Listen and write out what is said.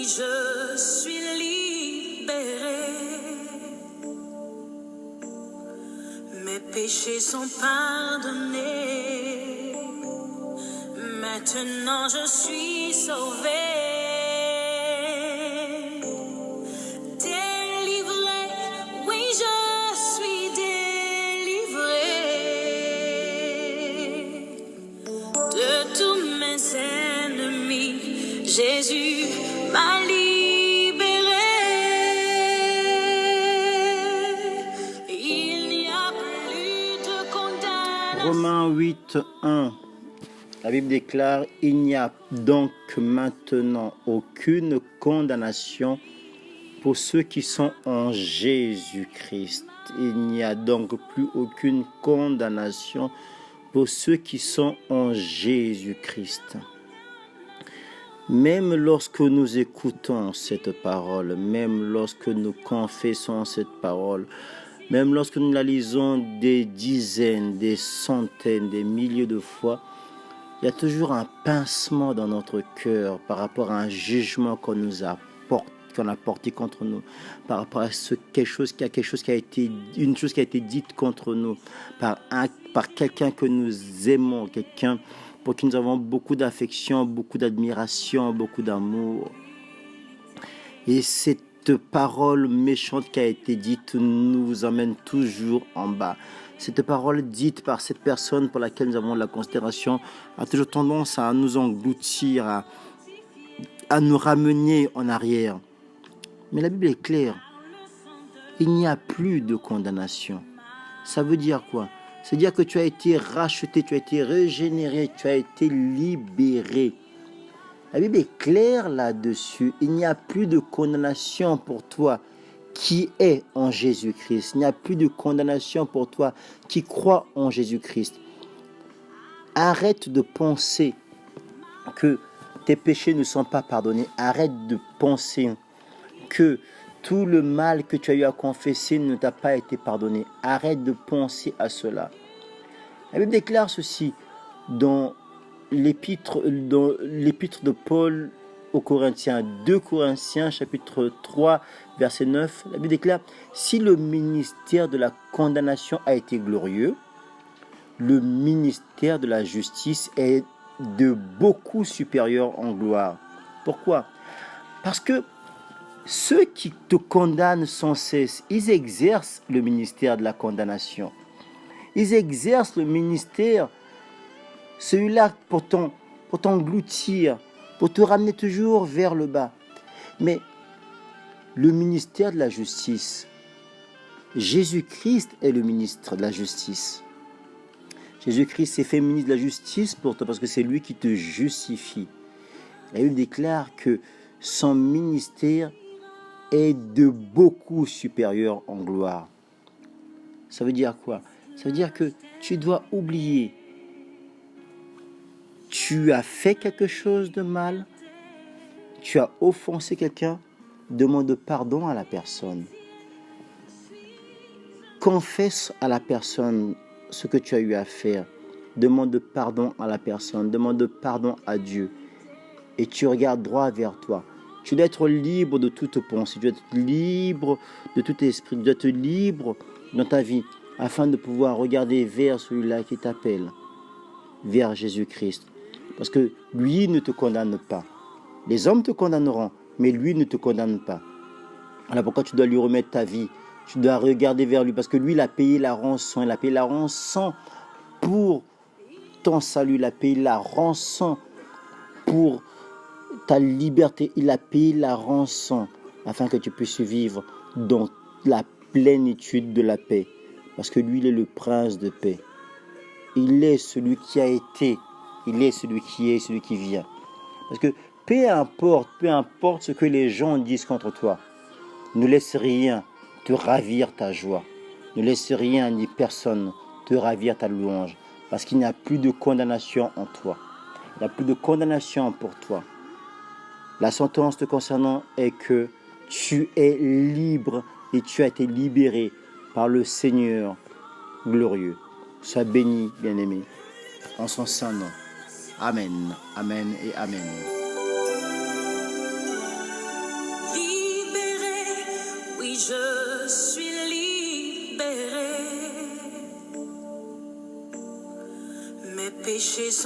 je suis libérée. Mes péchés sont pardonnés. Maintenant je suis sauvée. Délivrée, oui je suis délivrée. De tous mes ennemis, Jésus m'a libérée. Il n'y a plus de condamnation. Romains 8, 1. La Bible déclare: il n'y a donc maintenant aucune condamnation pour ceux qui sont en Jésus-Christ. Il n'y a donc plus aucune condamnation pour ceux qui sont en Jésus-Christ. Même lorsque nous écoutons cette parole, même lorsque nous confessons cette parole, même lorsque nous la lisons des dizaines, des centaines, des milliers de fois, il y a toujours un pincement dans notre cœur par rapport à un jugement qu'on a porté contre nous, par rapport à une chose qui a été dite contre nous par quelqu'un que nous aimons, quelqu'un pour qui nous avons beaucoup d'affection, beaucoup d'admiration, beaucoup d'amour. Et cette parole méchante qui a été dite nous emmène toujours en bas. Cette parole dite par cette personne pour laquelle nous avons de la considération a toujours tendance à nous engloutir, à nous ramener en arrière. Mais la Bible est claire. Il n'y a plus de condamnation. Ça veut dire quoi? C'est-à-dire que tu as été racheté, tu as été régénéré, tu as été libéré. La Bible est claire là-dessus. Il n'y a plus de condamnation pour toi qui est en Jésus-Christ. Il n'y a plus de condamnation pour toi qui croit en Jésus-Christ. Arrête de penser que tes péchés ne sont pas pardonnés. Arrête de penser que tout le mal que tu as eu à confesser ne t'a pas été pardonné. Arrête de penser à cela. La Bible déclare ceci dans l'épître de Paul aux Corinthiens, 2 Corinthiens chapitre 3 verset 9, la Bible déclare: si le ministère de la condamnation a été glorieux, le ministère de la justice est de beaucoup supérieur en gloire. Pourquoi? Parce que ceux qui te condamnent sans cesse, ils exercent le ministère de la condamnation. Ils exercent le ministère, celui-là pour t'engloutir, pour te ramener toujours vers le bas. Mais le ministère de la justice, Jésus-Christ est le ministre de la justice. Jésus-Christ s'est fait ministre de la justice pour toi parce que c'est lui qui te justifie. La Bible déclare que son ministère est de beaucoup supérieur en gloire. Ça veut dire quoi? Ça veut dire que tu dois oublier. Tu as fait quelque chose de mal, tu as offensé quelqu'un, demande pardon à la personne. Confesse à la personne ce que tu as eu à faire. Demande pardon à la personne, demande pardon à Dieu. Et tu regardes droit vers toi. Tu dois être libre de toute pensée, tu dois être libre de tout esprit, tu dois être libre dans ta vie afin de pouvoir regarder vers celui-là qui t'appelle, vers Jésus-Christ. Parce que lui ne te condamne pas. Les hommes te condamneront, mais lui ne te condamne pas. Voilà pourquoi tu dois lui remettre ta vie. Tu dois regarder vers lui parce que lui, il a payé la rançon. Il a payé la rançon pour ton salut. Il a payé la rançon pour ta liberté. Il a payé la rançon afin que tu puisses vivre dans la plénitude de la paix. Parce que lui, il est le prince de paix. Il est celui qui a été. Il est celui qui est, celui qui vient. Parce que peu importe ce que les gens disent contre toi, ne laisse rien te ravir ta joie. Ne laisse rien ni personne te ravir ta louange. Parce qu'il n'y a plus de condamnation en toi. Il n'y a plus de condamnation pour toi. La sentence te concernant est que tu es libre et tu as été libéré par le Seigneur glorieux. Sois béni, bien-aimé, en son saint nom. Amen, amen et amen. je suis libéré. Mes péchés sont